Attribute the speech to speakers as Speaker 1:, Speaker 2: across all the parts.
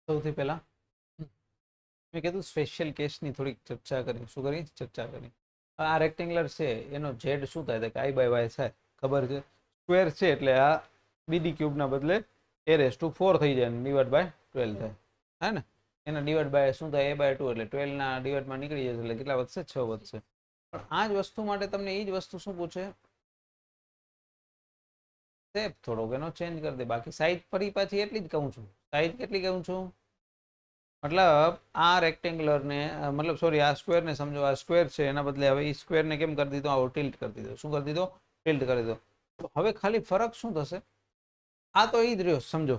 Speaker 1: સૌથી પહેલા મેં કીધું સ્પેશિયલ કેસની થોડીક ચર્ચા કરી. શું કરી? ચર્ચા કરી. આ રેક્ટેંગ્યુલર છે એનો ઝેડ શું થાય કે આઈ બાય વાય થાય ખબર છે. સ્ક્વેર છે એટલે આ બીડી ક્યુબના બદલે a⁴ થઈ જાય ડિવાઈડ બાય 12 થાય. હે ને? એના ડિવાઈડ બાય શું થાય? a/2 એટલે 12 ના ડિવાઈડમાં નીકળી જશે એટલે કેટલા વધશે? 6 વધશે. પણ આ જ વસ્તુ માટે તમને એ જ વસ્તુ શું પૂછે? શેપ થોડોક એનો ચેન્જ કરી દે. બાકી સાઈઝ ફરી પાછી એટલી જ કહું છું. સાઈઝ કેટલી કહું છું? મતલબ આ રેક્ટેંગ્યુલરને મતલબ સોરી આ સ્ક્વેરને સમજો. આ સ્ક્વેર છે એના બદલે હવે એ સ્ક્વેરને કેમ કરી દીધો? આવો ટિલ્ટ કરી દીધો. શું કરી દીધો? ટિલ્ટ કરી દીધો. હવે ખાલી ફરક શું થશે? આ તો એ જ રહ્યો. સમજો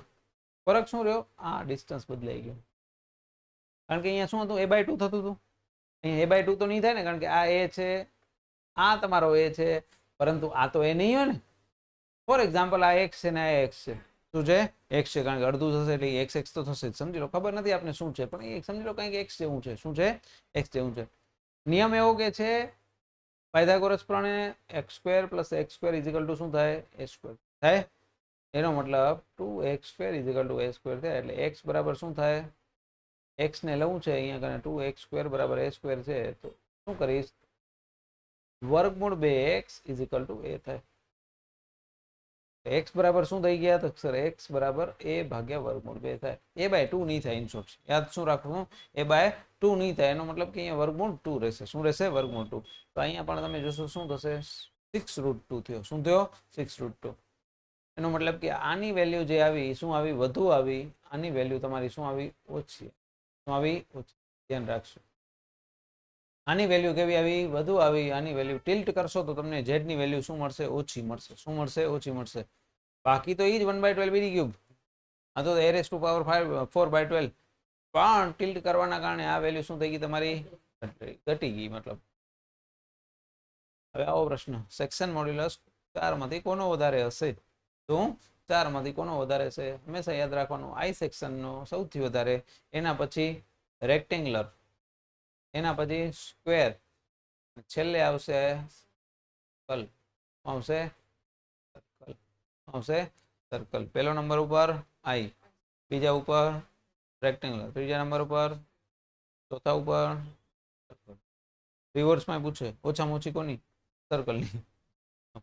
Speaker 1: ફરક શું રહ્યો? આ ડિસ્ટન્સ બદલાઈ ગયો. કારણ કે અહીંયા શું હતું? a/2 થતું હતું. અહીંયા a/2 તો નહીં થાય ને, કારણ કે આ a છે, આ તમારો a છે, પરંતુ આ તો a નહીં હોય ને. ફોર એક્ઝામ્પલ આ x છે ને આ x છે. શું છે? x છે, કારણ કે અડધું થશે એટલે x તો થશે જ. સમજી લો. ખબર નથી આપને શું છે, પણ એ સમજી લો કંઈક x જેવું છે. શું છે? x જેવું છે. નિયમ એવો કે છે પાયથાગોરસ પ્રમેય x² + x² શું થાય? a² થાય. એનો મતલબ 2x² a² થાય. એટલે x બરાબર શું થાય? x ને લઉં છે અહીંયા કને 2x² = a² છે, તો શું કરીશ? વર્ગમૂળ 2x = a થાય. x બરાબર શું થઈ ગયા? તો સર x બરાબર a/√2 થાય. a/2 નહીં થાય. ઇન શોર્ટ યાદ શું રાખવું? a/2 નહીં થાય. એનો મતલબ કે અહીંયા વર્ગમૂળ 2 રહેશે. શું રહેશે? વર્ગમૂળ 2. તો અહીંયા પણ તમે જોશો શું થશે? 6√2 થયો. શું થયો? 6√2. એનો મતલબ કે આની વેલ્યુ જે આવી શું આવી? વધુ આવી. આની વેલ્યુ તમારી શું આવી? ઓછી. શું આવી? ઓછી. ધ્યાન રાખજો. આની વેલ્યુ કેવી આવી? વધુ આવી. આની વેલ્યુ ટિલ્ટ કરશો તો તમને z ની વેલ્યુ શું મળશે? ઓછી મળશે. શું મળશે? ઓછી મળશે. બાકી તો એ જ 1/12 બીડી ક્યુબ. આ તો a⁴/12. પણ ટિલ્ટ કરવાના કારણે આ વેલ્યુ શું થઈ ગઈ તમારી? ઘટી ગઈ. મતલબ હવે આવો પ્રશ્ન, સેક્શન મોડ્યુલસ 4 માંથી કોનો વધારે હશે? તો 4 માંથી કોનો વધારે છે? હંમેશા યાદ રાખવાનું આઈ સેક્શનનો સૌથી વધારે, એના પછી રેક્ટેંગ્યુલર, એના પછી સ્ક્વેર, છેલ્લે આવશે સર્કલ. આવશે સર્કલ. આવશે સર્કલ. પહેલો નંબર ઉપર આઈ, બીજા ઉપર રેક્ટેંગ્યુલર, ત્રીજા નંબર ઉપર, ચોથા ઉપર સર્કલ. રિવર્સમાં પૂછે ઓછામાં ઓછી કોની? સર્કલની.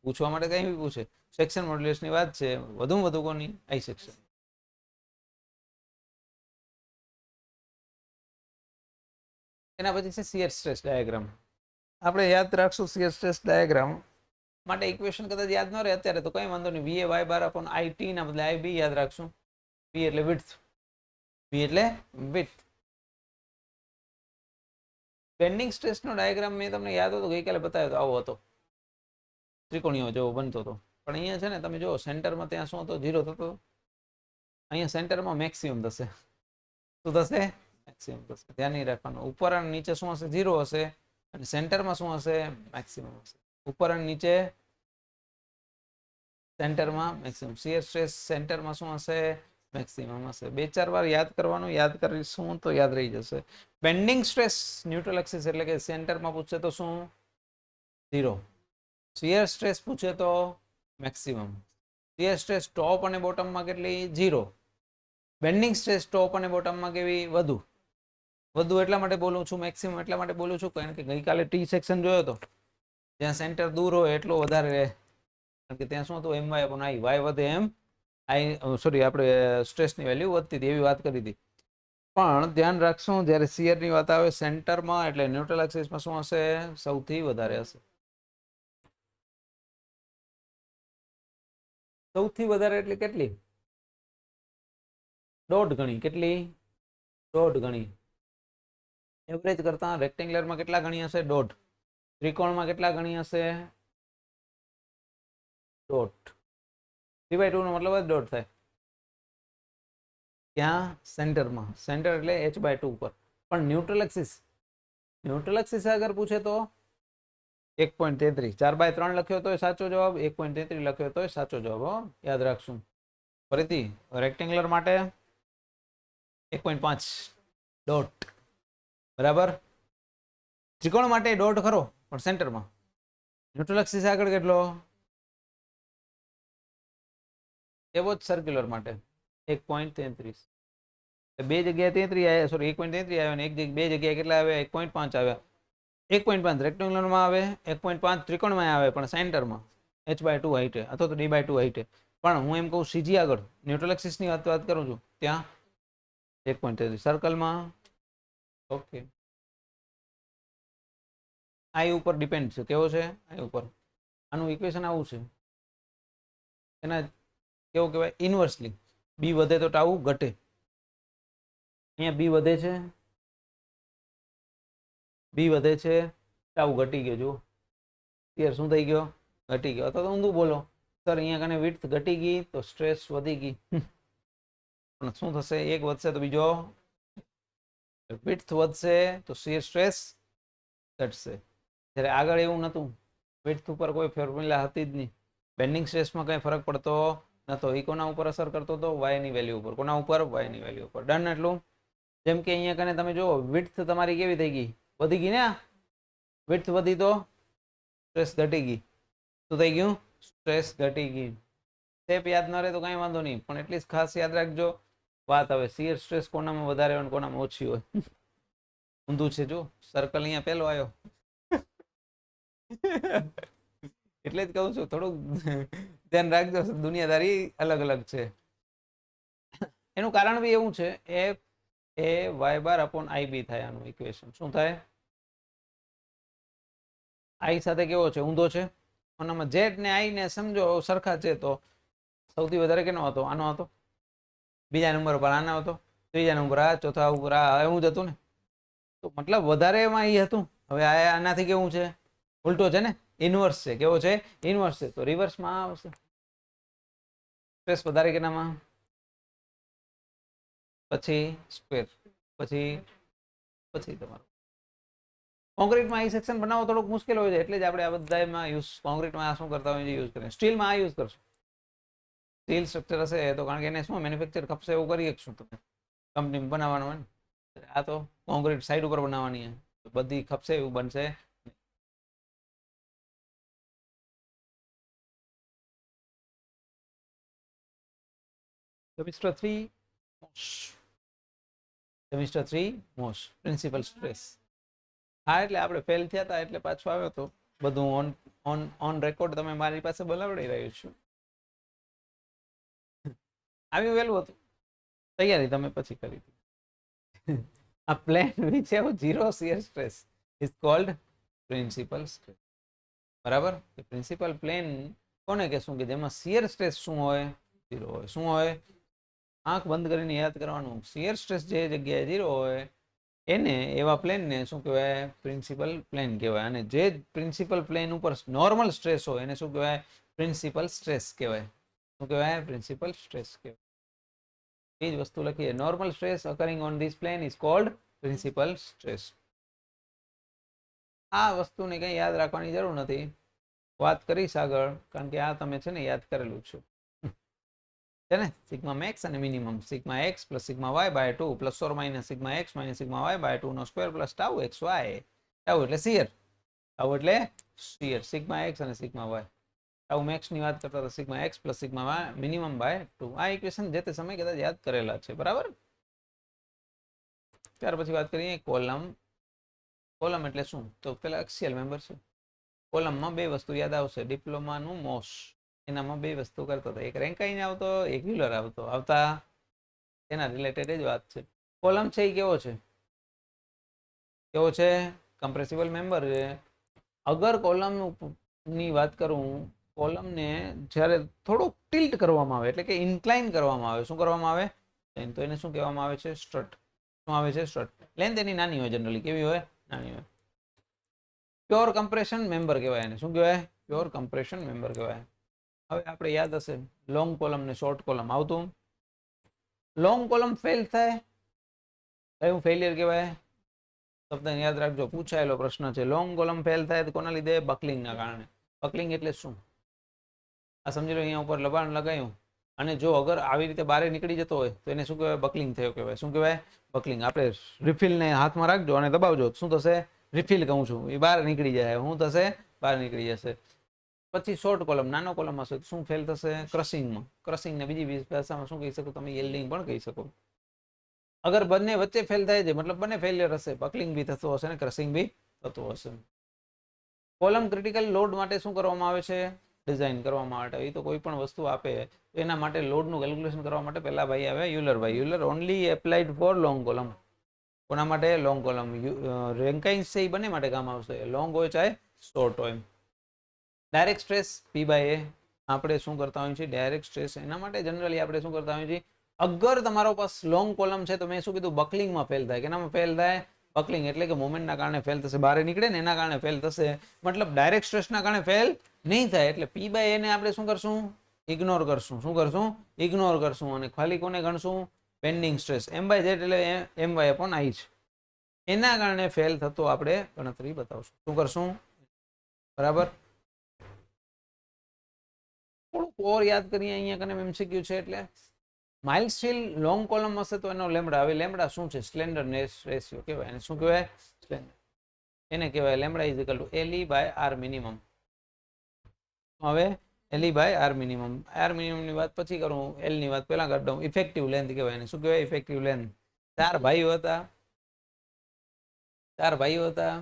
Speaker 1: પૂછવા માટે કઈ બી પૂછે. સેક્શન મોડ્યુલસની વાત છે, વધુમાં વધુ કોની? આઈ સેક્શન. એના પછી છે શિયર સ્ટ્રેસ ડાયાગ્રામ. આપણે યાદ રાખશું શિયર સ્ટ્રેસ ડાયાગ્રામ માટે ઇક્વેશન કદાચ યાદ ન રહે અત્યારે તો કઈ વાંધો નહીં. VA/IT ના બદલે IB યાદ રાખશું. V એટલે વિડ્થ. V એટલે વિડ્થ. બેન્ડિંગ સ્ટ્રેસનો ડાયાગ્રામ મેં તમને યાદ હતો ગઈકાલે બતાવ્યો તો આવો હતો. ત્રિકોણીઓ જેવો બનતો હતો. પણ અહીંયા છે ને તમે જો સેન્ટરમાં ત્યાં શું હતો? 0 થતો. અહીંયા સેન્ટરમાં મેક્સિમમ થશે. શું થશે? મેક્સિમમ થશે. ધ્યાન નહીં રાખવાનું. ઉપર અને નીચે શું હશે? 0 હશે. અને સેન્ટરમાં શું હશે? મેક્સિમમ હશે. ઉપર અને નીચે સેન્ટરમાં મેક્સિમમ. શિયર સ્ટ્રેસ સેન્ટરમાં શું હશે? મેક્સિમમ હશે. 2-4 વાર યાદ કરવાનું. યાદ કરીશું તો યાદ રહી જશે. બેન્ડિંગ સ્ટ્રેસ ન્યુટ્રલ એક્સિસ એટલે કે સેન્ટરમાં પૂછે તો શું? 0. શિયર સ્ટ્રેસ પૂછે તો મેક્સિમમ. શિયર સ્ટ્રેસ ટોપ અને બોટમમાં કેટલી? 0. બેન્ડિંગ સ્ટ્રેસ ટોપ અને બોટમમાં કેવી? વધુ. વધુ એટલા માટે બોલું છું, મેક્સિમમ એટલા માટે બોલું છું કારણ કે ગઈકાલે ટી સેક્શન જોયો હતો, જ્યાં સેન્ટર દૂર હોય એટલો વધારે રહે. કારણ કે ત્યાં શું હતું? My/I. વાય વધે એમ આઈ સોરી આપણે સ્ટ્રેસની વેલ્યુ વધતી હતી એવી વાત કરી હતી. પણ ધ્યાન રાખશું જ્યારે શિયરની વાત આવે સેન્ટરમાં એટલે ન્યુટ્રલ એક્સિસમાં શું હશે? સૌથી વધારે હશે. સૌથી વધારે એટલે કેટલી? 1.5 ગણી. કેટલી? 1.5 ગણી. એવરેજ કરતા રેક્ટેંગ્યુલરમાં કેટલા ગણી હશે? 1.5. ત્રિકોણમાં કેટલા ગણી હશે? 1.5. 3/2 નો મતલબ જ 1.5 થાય. ક્યાં? સેન્ટરમાં. સેન્ટર એટલે h/2 ઉપર. પણ ન્યુટ્રલ એક્સિસ, ન્યુટ્રલ એક્સિસ અગર પૂછે તો 1.33. 4/3 લખ્યો તો સાચો જવાબ, 1.33 લખ્યો તો સાચો જવાબ. યાદ રાખશું. ફરીથી રેક્ટેંગ્યુલર માટે 1.5 ડોટ. બરાબર. ત્રિકોણ માટે ડોટ ખરો પણ સેન્ટરમાં. ન્યુટ્રલ એક્સિસ આગળ કેટલો? એવો જ સર્ક્યુલર માટે 1.33. બે જગ્યાએ 33 આવ્યા, સોરી 1.33 આવ્યા અને બે જગ્યાએ કેટલા આવ્યા? 1.5 આવ્યા. 1.5 રેક્ટેંગ્યુલરમાં આવે, 1.5 ત્રિકોણમાં આવે, પણ સેન્ટરમાં h/2 હાઈટે અથવા તો d/2 હાઈટે. પણ હું એમ કહું સીજી આગળ ન્યુટ્રલ એક્સિસની વાત કરું છું ત્યાં 1.33 સર્કલમાં. ઓકે, આઈ ઉપર ડિપેન્ડ છે. કેવો છે? આઈ ઉપર. આનું ઇક્વેશન આવું છે, એના કેવું કહેવાય? ઇન્વર્સલી. બી વધે તો ટાઉ ઘટે. અહીંયા બી વધે છે, બી વધે છે, ટાઉ ઘટી ગયો. જુઓ શિયર શું થઈ ગયો? ઘટી ગયો. અથવા તો ઊંધું બોલો સર, અહીંયા કને વિડ્થ ઘટી ગઈ તો સ્ટ્રેસ વધી ગઈ. પણ શું થશે? એક વધશે તો બીજો, વિડ્થ વધશે તો શિયર સ્ટ્રેસ ઘટશે. જ્યારે આગળ એવું નહોતું, વિડ્થ ઉપર કોઈ ફોર્મ્યુલા હતી જ નહીં, બેન્ડિંગ સ્ટ્રેસમાં કંઈ ફરક પડતો નહોતો. એ કોના ઉપર અસર કરતો હતો? વાયની વેલ્યુ ઉપર. કોના ઉપર? વાયની વેલ્યુ ઉપર. ડન. એટલું. જેમ કે અહીંયા કને તમે જુઓ વિડ્થ તમારી કેવી થઈ ગઈ? વધી ગઈ ને. વિડ્થ વધી તો સ્ટ્રેસ ઘટી ગઈ. શું થઈ ગયું? સ્ટ્રેસ ઘટી ગઈ. સ્ટેપ યાદ ન રહે તો કાંઈ વાંધો નહીં, પણ એટલીસ્ટ ખાસ યાદ રાખજો વાત. હવે શિયર સ્ટ્રેસ કોનામાં વધારે હોય કોનામાં ઓછી હોય? ઊંધું છે. જો સર્કલ અહીંયા પહેલો આવ્યો. એટલે જ કહું છું થોડુંક ધ્યાન રાખજો, દુનિયાદારી અલગ અલગ છે. એનું કારણ બી એવું છે, F A Y bar upon I B થાય. આનું ઇક્વેશન શું થાય? આઈ સાથે કેવો છે? ઊંધો છે. આનામાં ઝેડ ને આઈ ને સમજો સરખા છે તો સૌથી વધારે કેનો હતો? આનો હતો. બીજા નંબર પર આનો હતો, ત્રીજા નંબર આ, ચોથા ઉપર આ, એવું જ હતું ને. તો મતલબ વધારે એમાં એ હતું. હવે આનાથી કેવું છે? ઉલટો છે ને, ઇનવર્સ છે. કેવો છે? ઇનવર્સ છે. તો રિવર્સમાં આવશે. સ્ટ્રેસ વધારે કેનામાં? પછી સ્ક્વેર, પછી તમારું કોન્ક્રીટમાં આ સેક્શન બનાવવો થોડુંક મુશ્કેલ હોય છે, એટલે જ આપણે આ બધામાં યુઝ કોન્ક્રીટમાં આ શું કરતા હોય યુઝ કરીએ. સ્ટીલમાં આ યુઝ કરશું. સ્ટીલ સ્ટ્રક્ચર હશે તો કારણ કે એને શું મેન્યુફેક્ચર ખપશે એવું કરી શકશું તમે. કંપની બનાવવાનું હોય ને. આ તો કોન્ક્રીટ સાઈડ ઉપર બનાવવાની છે, બધી ખપશે એવું બનશે. Semester 3 most principal stress. હા, એટલે આપણે ફેલ થયા હતા એટલે પાછો આવ્યો તો. બધું ઓન રેકોર્ડ તમે મારી પાસે બોલાવડી રહ્યું છું. આવ્યું વહેલું હતું, તૈયારી તમે પછી કરી. આ plane which have zero shear stress is called principal stress. બરાબર? પ્રિન્સિપલ પ્લેન કોને કહેશું કે જેમાં શિયર સ્ટ્રેસ શું હોય? ઝીરો હોય. શું હોય? આંખ બંધ કરીને યાદ કરવાનું. શિયર સ્ટ્રેસ જે જગ્યાએ ઝીરો હોય એને, એવા પ્લેનને શું કહેવાય? પ્રિન્સિપલ પ્લેન કહેવાય. અને જે પ્રિન્સિપલ પ્લેન ઉપર નોર્મલ સ્ટ્રેસ હોય એને શું કહેવાય? પ્રિન્સિપલ સ્ટ્રેસ કહેવાય. શું કહેવાય? પ્રિન્સિપલ સ્ટ્રેસ કહેવાય. એ જ વસ્તુ લખીએ. Normal stress occurring on this plane is called principal stress. આ વસ્તુને કંઈ યાદ રાખવાની જરૂર નથી, વાત કરીશ આગળ, કારણ કે આ તમે છે ને યાદ કરેલું છે ને. સિગ્મા મેક્સ અને minimum sigma x plus sigma y by 2 plus or minus sigma x minus sigma y by 2 નો square plus tau x y. Tau એટલે શિયર, સિગ્મા એક્સ અને સિગ્મા વાય. ટાઉ મેક્સ ની વાત કરતા હતા, sigma x plus sigma y minimum by 2. આ equation જે તે સમય કદાચ યાદ કરેલા છે. બરાબર? ત્યાર પછી વાત કરીએ કોલમ. કોલમ એટલે શું? તો પેલા એક્સિયલ મેમ્બર છે. કોલમમાં બે વસ્તુ યાદ આવશે. ડિપ્લોમાનું મોસ, એનામાં બે વસ્તુ કરતા હતા. એક રેન્કાઈને આવતો, એક વ્હીલર આવતા. એના રિલેટેડ જ વાત છે. કોલમ છે એ કેવો છે? કમ્પ્રેસિબલ મેમ્બર છે. અગર કોલમ ની વાત કરું, કોલમને જ્યારે થોડુંક ટિલ્ટ કરવામાં આવે એટલે કે ઇન્ક્લાઇન કરવામાં આવે, શું કરવામાં આવે? તો એને શું કહેવામાં આવે છે? સ્ટ્રટ. શું આવે છે? સ્ટ્રટ. લેન્થ એની નાની હોય, જનરલી કેવી હોય? નાની હોય. પ્યોર કમ્પ્રેશન મેમ્બર કહેવાય એને. શું કહેવાય? પ્યોર કમ્પ્રેશન મેમ્બર કહેવાય. હવે આપણે યાદ હશે લોંગ કોલમ ને શોર્ટ કોલમ આવતું. લોંગ કોલમ ફેલ થાય, કયું ફેલિયર કહેવાય? શબ્દ યાદ રાખજો, પૂછાયેલો પ્રશ્ન છે. લોંગ કોલમ ફેલ થાય તો કોના લીધે? બકલિંગના કારણે. બકલિંગ એટલે શું? આ સમજી લો, અહીંયા ઉપર લબાણ લગાવ્યું અને જો અગર આવી રીતે બહાર નીકળી જતો હોય તો એને શું કહેવાય? બકલિંગ થયો કહેવાય. શું કહેવાય? બકલિંગ. આપણે રિફિલને હાથમાં રાખજો અને દબાવજો, શું થશે? રિફિલ કહું છું, એ બહાર નીકળી જાય. શું થશે? બહાર નીકળી જશે. પછી શોર્ટ કોલમ, નાનો કોલમ હશે તો શું ફેલ થશે? ક્રશિંગમાં. ક્રશિંગને બીજી ભાષામાં શું કહી શકો તમે? યીલ્ડિંગ પણ કહી શકો. અગર બંને વચ્ચે ફેલ થાય છે મતલબ બંને ફેલિયર હશે, બકલિંગ બી થતું હશે ને ક્રશિંગ બી થતું હશે. કોલમ ક્રિટિકલ લોડ માટે શું કરવામાં આવે છે? ડિઝાઇન કરવા માટે. એ તો કોઈ પણ વસ્તુ આપે એના માટે લોડનું કેલ્ક્યુલેશન કરવા માટે પહેલા ભાઈ આવે યુલર. ભાઈ Euler only applied four long column. કોના માટે? Long column. રેન્કાઇન્સ છે એ બંને માટે કામ આવશે, લોંગ હોય ચાહે શોર્ટ હોય. ડાયરેક્ટ સ્ટ્રેસ પી બાય એ આપણે શું કરતા હોઈએ છીએ? ડાયરેક્ટ સ્ટ્રેસ એના માટે જનરલી આપણે શું કરતા હોઈએ છીએ? અગર તમારો પાસ લોંગ કોલમ છે તો મેં શું કીધું? બકલિંગમાં ફેલ થાય. કેનામાં ફેલ થાય? બકલિંગ એટલે કે મોમેન્ટના કારણે ફેલ થશે, બહાર નીકળે ને એના કારણે ફેલ થશે. મતલબ ડાયરેક્ટ સ્ટ્રેસના કારણે ફેલ નહીં થાય. એટલે પી બાય એને આપણે શું કરશું? ઇગ્નોર કરશું. શું કરશું? ઇગ્નોર કરશું. અને ખાલી કોને ગણશું? Bending stress M by Z એટલે એમ વાય અપોન આઈ છે. એના કારણે ફેલ થતો આપણે ગણતરી બતાવશું. શું કરશું? બરાબર. થોડુંક ઓર યાદ કરીએ અહીંયા કને એમસીક્યુ છે એટલે માઇલ્ડ સ્ટીલ લોંગ કોલમ હશે તો એનો લેમડા. હવે લેમડા શું છે? સ્લેન્ડરનેસ રેશિયો કહેવાય. એને શું કહેવાય? એને કહેવાય lambda is equal to L E by R minimum. હવે L E by R minimum. R મિનિમમની વાત પછી કરું, એલની વાત પહેલા કરી દઉં. ઇફેક્ટિવ લેન્થ કહેવાય એને. શું કહેવાય? Effective length. ચાર ભાઈઓ હતા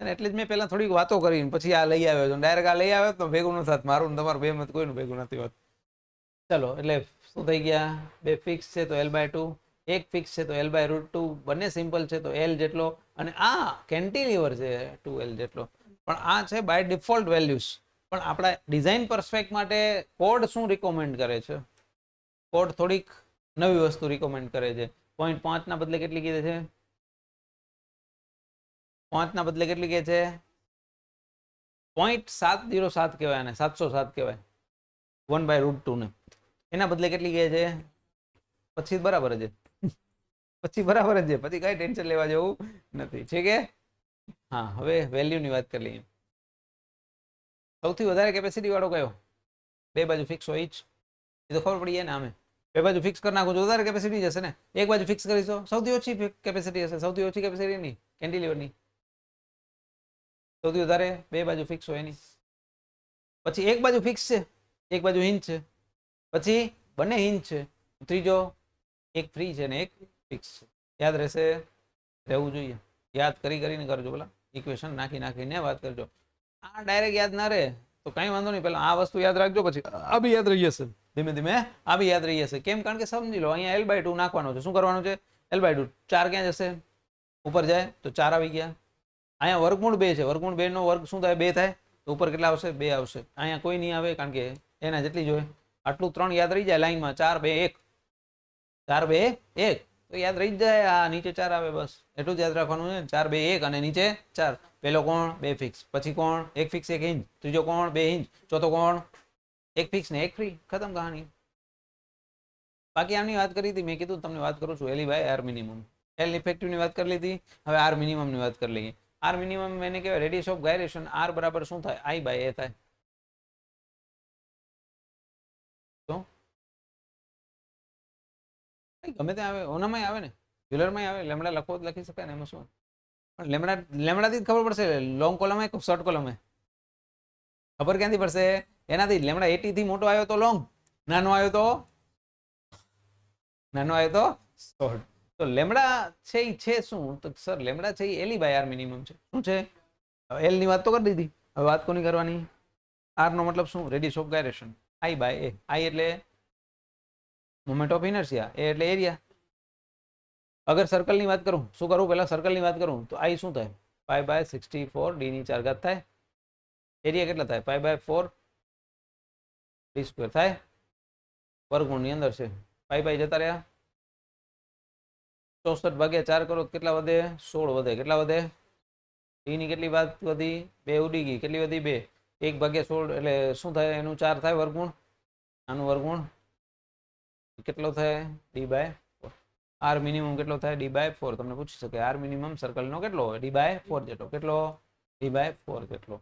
Speaker 1: અને એટલે જ મેં પહેલા થોડીક વાતો કરી પછી આ લઈ આવ્યો છું. ડાયરેક્ટ આ લઈ આવ્યો તો ભેગું ન થાત મારું ને તમારું બે મત કોઈનું ભેગું નથી હોત. ચલો એટલે શું થઈ ગયા? બે ફિક્સ છે તો એલ બાય ટુ, એક ફિક્સ છે તો એલ બાય રૂટ ટુ. બંને સિમ્પલ છે તો એલ જેટલો, અને આ કેન્ટિલીવર છે 2L જેટલો. પણ આ છે બાય ડિફોલ્ટ વેલ્યુઝ. પણ આપણા ડિઝાઇન પરસ્પેક્ટ માટે કોડ શું રિકોમેન્ડ કરે છે? કોડ થોડીક નવી વસ્તુ રિકોમેન્ડ કરે છે. 0.5 ના બદલે કેટલી કીધે છે? 5 ના બદલે કેટલી કહે છે? 0.707 કહેવાય અને 707 કહેવાય 1/√2 ને. એના બદલે કેટલી કહે છે? પછી બરાબર જ પછી બરાબર જ છે, પછી કઈ ટેન્શન લેવા જેવું નથી. છે કે? હા. હવે વેલ્યુની વાત કરી લઈએ. સૌથી વધારે કેપેસિટી વાળો કયો? બે બાજુ ફિક્સ હોય જ એ તો ખબર પડી જાય ને. આમે બે બાજુ ફિક્સ કરી નાખું તો વધારે કેપેસિટી જશે ને. એક બાજુ ફિક્સ કરીશો સૌથી ઓછી કેપેસિટી હશે. સૌથી ઓછી કેપેસિટી ની કેન્ટિલીવરની. સૌથી વધારે બે બાજુ ફિક્સ હોય એની. પછી એક બાજુ ફિક્સ છે, એક બાજુ હિંજ છે, પછી બંને હિંજ છે, ત્રીજો એક ફ્રી છે ને એક ફિક્સ છે. યાદ રહેશે? રહેવું જોઈએ. યાદ કરીને કરજો. પેલા ઇક્વેશન નાખીને વાત કરજો. આ ડાયરેક્ટ યાદ ના રહે તો કઈ વાંધો નહીં. પેલા આ વસ્તુ યાદ રાખજો, પછી આ બી યાદ રહી જશે. ધીમે ધીમે આ બી યાદ રહી જશે. કેમ? કારણ કે સમજી લો અહીંયા L/2 નાખવાનો છે. શું કરવાનું છે? L/2. 4 ક્યાં જશે? ઉપર જાય તો 4 આવી ગયા. અહીંયા વર્ગમૂળ 2 છે. વર્ગમૂળ 2 નો વર્ગ શું થાય? 2 થાય. તો ઉપર કેટલા આવશે? 2 આવશે. અહીંયા કોઈ નહીં આવે કારણ કે એના જેટલી જ હોય. આટલું 3 યાદ રહી જાય લાઈનમાં. 4 2 1, 4 2 1 તો યાદ રહી જ જાય. આ નીચે 4 આવે, બસ એટલું જ યાદ રાખવાનું છે. 4 2 1 અને નીચે 4. પેલો કોણ? 2 ફિક્સ. પછી કોણ? 1 ફિક્સ 1 હિંજ. ત્રીજો કોણ? 2 હિંજ. ચોથો કોણ? 1 ફિક્સ ને 1 ફ્રી. ખતમ કહાની. બાકી આની વાત કરી હતી મેં, કીધું તમને વાત કરું છું એલી બાય આર મિનિમમ. એલ ઇફેક્ટિવની વાત કરી લીધી. હવે આર મિનિમમની વાત કરી લઈએ. આર મિનિમમ એને કહેવાય રેડિયસ ઓફ ગાયરેશન. આર બરાબર શું થાય? આઈ બાય એ થાય. તો ગમે ત્યાં આવે, ઓનામાં આવે ને, યુલરમાં આવે. લેમડા લખવો લખી શકાય ને, એમાં શું? પણ લેમડાથી જ ખબર પડશે લોંગ કોલમ કે શોર્ટ કોલમ. ખબર ક્યાંથી પડશે? એનાથી લેમડા 80 થી મોટો આવ્યો તો લોંગ, નાનો આવ્યો તો શોર્ટ. તો લેમડા છે એ છે શું? તો સર લેમડા છે એ એલી બાય આર મિનિમમ છે. શું છે? એલ ની વાત તો કરી દીધી. હવે વાત કોની કરવાની? આર નો મતલબ શું? Radius of gyration. I by A. I એટલે મોમેન્ટ ઓફ ઇનર્શિયા, એ એટલે એરિયા. અગર સર્કલની વાત કરું, શું કરું? પહેલા સર્કલની વાત કરું તો આઈ શું થાય? π/64 d ની 4 ઘાત થાય. એરિયા કેટલા થાય? π/4 d² થાય. વર્ગમૂળની અંદર છે. પાઈ જતા રહ્યા. 64/4 કરો કેટલા વધે? 16 વધે. કેટલા વધે? d ની કેટલી વાત વધી? 2 ઉડી ગઈ. કેટલી વધી? 2. 1/16 એટલે શું થાય? એનું 4 થાય વર્ગમૂળ. આનું વર્ગમૂળ કેટલો થાય? d/4. આર મિનિમમ કેટલો થાય? d/4. તમને પૂછી શકે આર મિનિમમ સર્કલનો કેટલો હોય? d/4 જેટલો. કેટલો? d/4 જેટલો.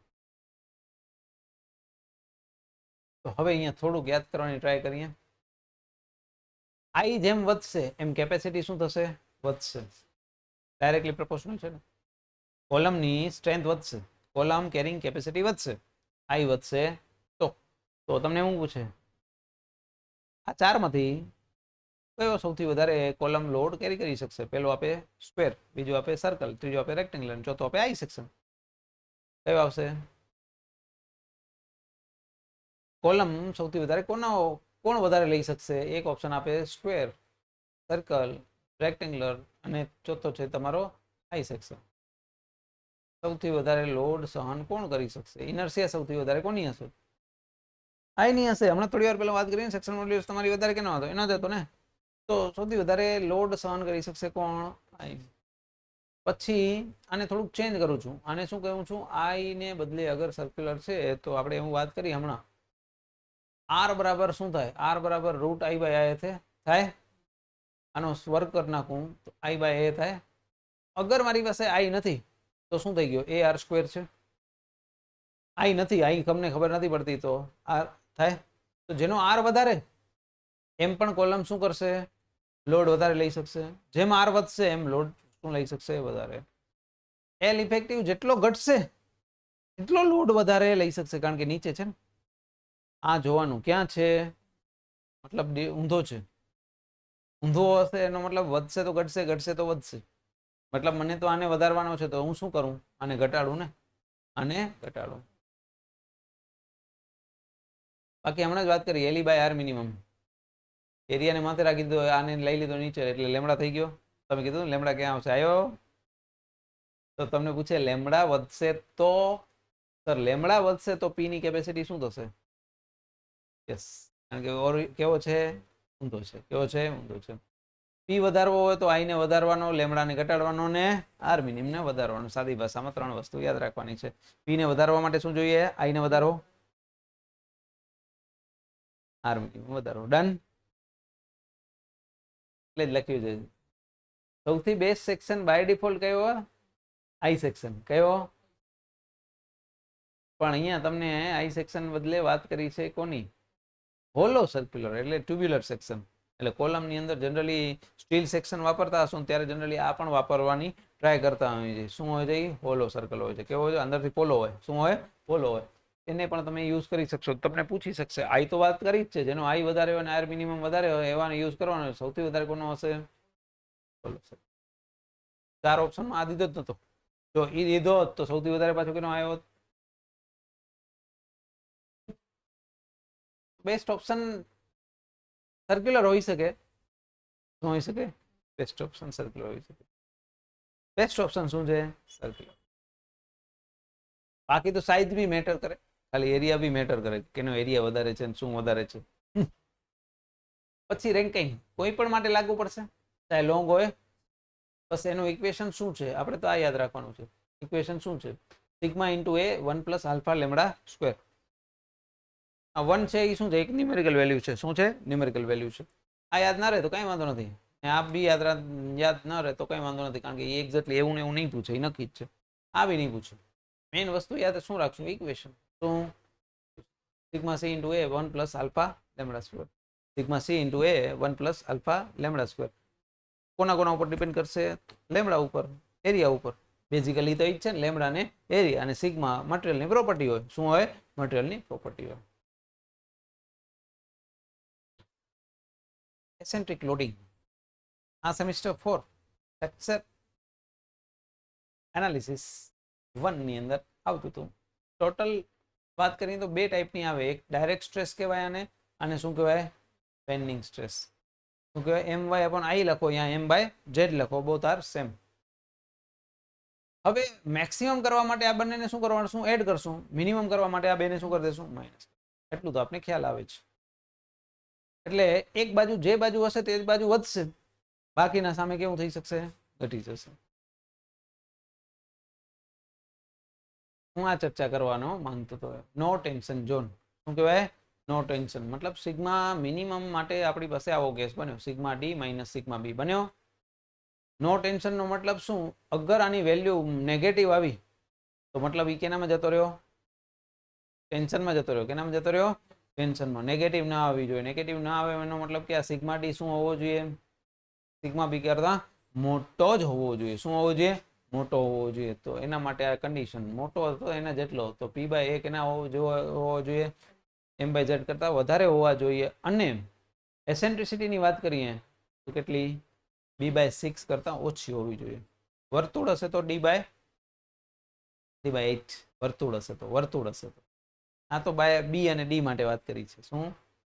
Speaker 1: તો હવે અહીંયા થોડુંક યાદ કરવાની ટ્રાય કરીએ. આઈ જેમ વધશે એમ કેપેસિટી શું થશે? વધશે. ડાયરેક્ટલી પ્રપોર્શનલ છે ને. કોલમની સ્ટ્રેન્થ વધશે, કોલમ કેરિંગ કેપેસિટી વધશે, આઈ વધશે. તો તમને એવું પૂછે આ ચારમાંથી કયો સૌથી વધારે કોલમ લોડ કેરી કરી શકશે? પેલો આપે સ્ક્વેર, બીજું આપે સર્કલ, ત્રીજો આપે રેક્ટેંગ્યુલર, ચોથો આપે આઈ સેક્શન. કયો આવશે? કોલમ સૌથી વધારે કોણ વધારે લઈ શકશે? એક ઓપ્શન આપે સ્ક્વેર, સર્કલ, રેક્ટેંગ્યુલર અને ચોથો છે તમારો આઈ સેક્શન. સૌથી વધારે લોડ સહન કોણ કરી શકશે? ઇનર્શિયા સૌથી વધારે કોની હશે? આઈ ની હશે. હમણાં થોડી વાર પહેલા વાત કરીને સેક્શન મોડ્યુલસ તમારી વધારે કેનો હતો? એનો જ હતો ને. તો સૌથી વધારે લોડ સહન કરી શકશે કોણ? આઈ. પછી આને થોડુંક ચેન્જ કરું છું. આને શું કહું છું? આઈ ને બદલે અગર સર્ક્યુલર છે તો આપણે એવું વાત કરી હમણાં, આર બરાબર શું થાય? આર બરાબર રૂટ આઈ બાય આઈ થાય. આનો વર્ગ કરી નાખું તો આઈ બાય એ થાય. અગર મારી પાસે આઈ નથી તો શું થઈ ગયો? એ આર સ્ક્વેર છે. આઈ નથી, આઈ તમને ખબર નથી પડતી તો આર થાય. તો જેનો આર વધારે એમ પણ કોલમ શું કરશે? લોડ વધારે લઈ શકશે. જેમ આર વધશે એમ લોડ શું લઈ શકશે? વધારે. એલ ઇફેક્ટિવ જેટલો ઘટશે એટલો લોડ વધારે લઈ શકશે, કારણ કે નીચે છે ને. આ જોવાનું ક્યાં છે, મતલબ ઊંધો છે. ઊંધો હશે એનો મતલબ વધશે તો ઘટશે, ઘટશે તો વધશે. મતલબ મને તો આને વધારવાનો છે તો હું શું કરું? આને ઘટાડું ને, આને ઘટાડું. બાકી હમણાં જ વાત કરી એલ બાય આર મિનિમમ. એરિયાને માથે રાખી દીધો, આને લઈ લીધો નીચે એટલે લેમડા થઈ ગયો. તમે કીધું લેમડા ક્યાં આવશે? આવ્યો. તો તમને પૂછે લેમડા વધશે તો, સર લેમડા વધશે તો પી ની કેપેસિટી શું થશે? યસ, કારણ કે કેવો છે? ઊંધો છે. કેવો છે? ઊંધો છે. પી વધારવો હોય તો આઈ ને વધારવાનો, લેમડાને ઘટાડવાનો ને આર મિનિમમ ને વધારવાનો. સાદી ભાષામાં 3 વસ્તુ યાદ રાખવાની છે. પી ને વધારવા માટે શું જોઈએ? આઈ ને વધારો, આર મિનિમમ વધારો. ડન. એટલે જ લખ્યું છે સૌથી બેસ્ટ સેક્શન બાય ડિફોલ્ટ કયો? આઈ સેક્શન. કયો? પણ અહીંયા તમને આઈ સેક્શન બદલે વાત કરી છે કોની? હોલો સર્ક્યુલર એટલે ટ્યુબ્યુલર સેક્શન. એટલે કોલમની અંદર જનરલી સ્ટીલ સેક્શન વાપરતા હશો ત્યારે જનરલી આ પણ વાપરવાની ટ્રાય કરતા હોય છે. શું હોય છે? હોલો સર્કલ હોય છે. કેવો હોય છે? અંદરથી પોલો હોય. શું હોય? પોલો હોય. એને પણ તમે યુઝ કરી શકશો. તમને પૂછી શકશે. આઈ તો વાત કરી જ છે, જેનો આઈ વધારે હોય અને આર મિનિમમ વધારે હોય એવાને યુઝ કરવાનો. સૌથી વધારે કોનો હશે? Hollow circle. 4 ઓપ્શનમાં આ દીધો જ નતો. જો એ દીધો તો સૌથી વધારે પાછો કેનો આવ્યો? બેસ્ટ ઓપ્શન સર્ક્યુલર હોઈ શકે. શું હોઈ શકે? બેસ્ટ ઓપ્શન સર્ક્યુલર હોઈ શકે. બેસ્ટ ઓપ્શન શું છે? સર્ક્યુલર. બાકી તો સાઇઝ બી મેટર કરે, ખાલી એરિયા બી મેટર કરે, કેનો એરિયા વધારે છે ને શું વધારે છે. પછી રેન્કિંગ કોઈ પણ માટે લાગુ પડશે, ચાહે લોંગ હોય. બસ એનું ઇક્વેશન શું છે આપણે તો આ યાદ રાખવાનું છે. ઇક્વેશન શું છે? Sigma into A 1 plus alpha lambda square. આ 1 છે એ શું છે? એક ન્યુમેરિકલ વેલ્યુ છે. શું છે? ન્યુમેરિકલ વેલ્યુ છે. આ યાદ ના રહે તો કઈ વાંધો નથી. આ બી યાદ ના રહે તો કઈ વાંધો નથી, કારણ કે એક્ઝેક્ટલી એવું ને એવું નહીં પૂછે, એ નક્કી જ છે. આ બી નહીં પૂછે. મેઇન વસ્તુ યાદ શું રાખશું? ઇક્વેશન. શું? Sigma C into A 1 plus alpha lambda square. Sigma C into A 1 plus alpha lambda square. કોના ઉપર ડિપેન્ડ કરશે? લેમડા ઉપર, એરિયા ઉપર. બેઝિકલી તો એ જ છે ને, લેમડા ને એરિયા. અને સિગ્મા મટીરિયલની પ્રોપર્ટી હોય. શું હોય? મટીરિયલની પ્રોપર્ટી હોય. એસેન્ટ્રિક લોડિંગ આ સેમિસ્ટર 4 લેક્ચર એનાલિસિસ 1 ની અંદર આવતું હતું. ટોટલ વાત કરીએ તો 2 ટાઈપની આવે. એક ડાયરેક્ટ સ્ટ્રેસ કહેવાય અને શું કહેવાય? Bending stress. શું કહેવાય? એમ વાય અપોન આઈ લખો, અહીંયા એમ બાય ઝેડ લખો, બોથ આર સેમ. હવે મેક્સિમમ કરવા માટે આ બંનેને શું કરવાનું? શું એડ કરશું? મિનિમમ કરવા માટે આ બેને શું કરી દેશું? માઇનસ. એટલું તો આપણે ખ્યાલ આવે છે. એટલે એક બાજુ જે બાજુ હશે તે બાજુ વધશે, બાકીના સામે કેવું થઈ શકશે? ઘટી જશે. હું આ ચર્ચા કરવાનો માંગતો હતો. નો ટેન્શન ઝોન. શું કહેવાય? નો ટેન્શન મતલબ સિગ્મા મિનિમમ માટે આપણી પાસે આવો કેસ બન્યો. સિગ્મા ડી માઇનસ સિગ્મા બી બન્યો. નો ટેન્શન નો મતલબ શું? અગર આની વેલ્યુ નેગેટિવ આવી તો મતલબ એ કેનામાં જતો રહ્યો? ટેન્શનમાં જતો રહ્યો. કેનામાં જતો રહ્યો? ટેન્શનમાં. નેગેટિવ ના આવી જોઈએ. નેગેટિવ ના આવે એનો મતલબ કે આ સિગ્મા ડી શું હોવો જોઈએ? સિગ્મા બી કરતા મોટો જ હોવો જોઈએ. શું હોવો જોઈએ? મોટો હોવો જોઈએ. તો એના માટે આ કન્ડિશન મોટો હતો એના જેટલો, તો પી બાય એ કેના હોવો જોઈએ? એમ બાય ઝેડ કરતા વધારે હોવા જોઈએ. અને એસેન્ટ્રિસિટીની વાત કરીએ તો કેટલી b/6 કરતાં ઓછી હોવી જોઈએ. વર્તુળ હશે તો d/8 વર્તુળ હશે તો આ તો બાય બી અને ડી માટે વાત કરી છે. શું?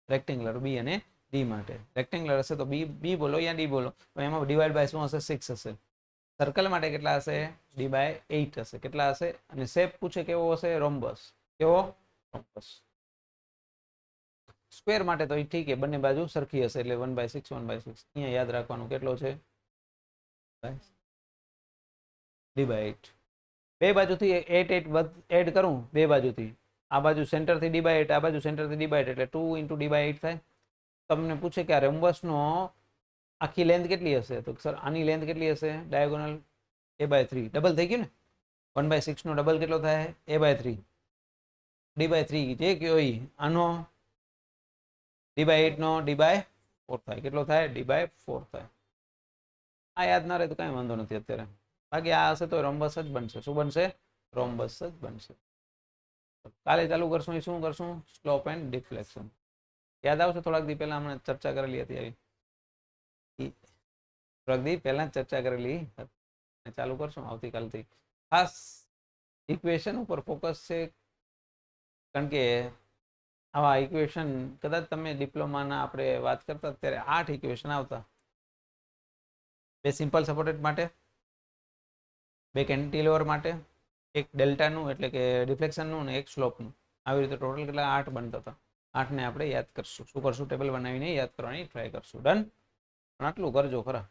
Speaker 1: રેક્ટેંગ્યુલર બી અને ડી માટે. રેક્ટેંગ્યુલર હશે તો બી બોલો યા ડી બોલો, પણ એમાં ડિવાઈડ બાય શું હશે? 6 હશે. સર્કલ માટે કેટલા હશે? d/8 હશે. કેટલા હશે? અને શેપ પૂછે કેવો હશે? રોમ્બસ. કેવો? રોમ્બસ. સ્ક્વેર માટે તો ઠીક છે, બંને બાજુ સરખી હશે એટલે 1/6 1/6. અહીંયા યાદ રાખવાનું કેટલો છે? d/8. બે બાજુથી 8 એડ કરું, બે બાજુથી આ બાજુ સેન્ટરથી d/8, આ બાજુ સેન્ટરથી d/8 એટલે 2 × d/8 થાય. તમને પૂછે કે આ રોમ્બસનો આખી લેન્થ કેટલી હશે? તો સર આની લેન્થ કેટલી હશે? Diagonal a/3. ડબલ થઈ ગયું ને? 1/6 નો ડબલ કેટલો થાય? a/3. d/3 જે કયો ઈ. આનો d/8 નો d/4 થાય. કેટલો થાય? d/4 થાય. આ યાદ ના રહે તો કાંઈ વાંધો નથી અત્યારે. બાકી આ હશે તો રોમ્બસ જ બનશે. શું બનશે? રોમ્બસ જ બનશે. કાલે ચાલુ કરશું એ શું કરશું? Slope and deflection. યાદ આવશે? થોડાક દી પહેલા હમણાં ચર્ચા કરેલી હતી આવી. થોડાક દી પહેલા ચર્ચા કરેલી ચાલુ કરશું આવતીકાલથી. ખાસ ઇક્વેશન ઉપર ફોકસ છે, કારણ કે આવા ઇક્વેશન કદાચ તમે ડિપ્લોમાના આપણે વાત કરતા ત્યારે 8 ઇક્વેશન આવતા. બે સિમ્પલ સપોર્ટેડ માટે, બે કેન્ટિલીવર માટે, એક ડેલ્ટાનું એટલે કે ડિફ્લેક્શનનું અને એક સ્લોપનું. આવી રીતે ટોટલ કેટલા? 8 બનતા હતા. 8ને આપણે યાદ કરશું. શું કરશું? ટેબલ બનાવીને યાદ કરવાની ટ્રાય કરશું. ડન? પણ આટલું કરજો ખરા.